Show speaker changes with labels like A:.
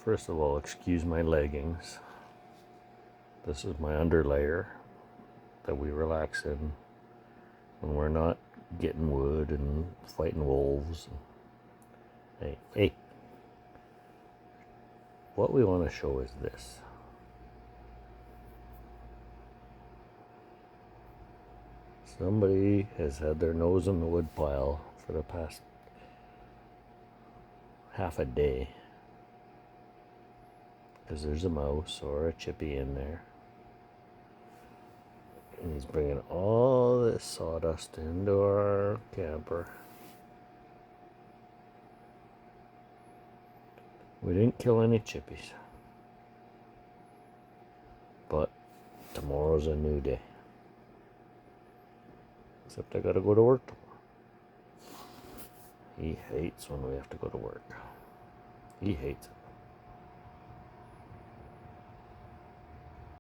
A: First of all, excuse my leggings. This is my underlayer that we relax in when we're not getting wood and fighting wolves. Hey, what we want to show is this. Somebody has had their nose in the woodpile for the past half a day because there's a mouse or a chippy in there. And he's bringing all this sawdust into our camper. We didn't kill any chippies, but tomorrow's a new day. Except I gotta go to work tomorrow. He hates when we have to go to work. He hates it.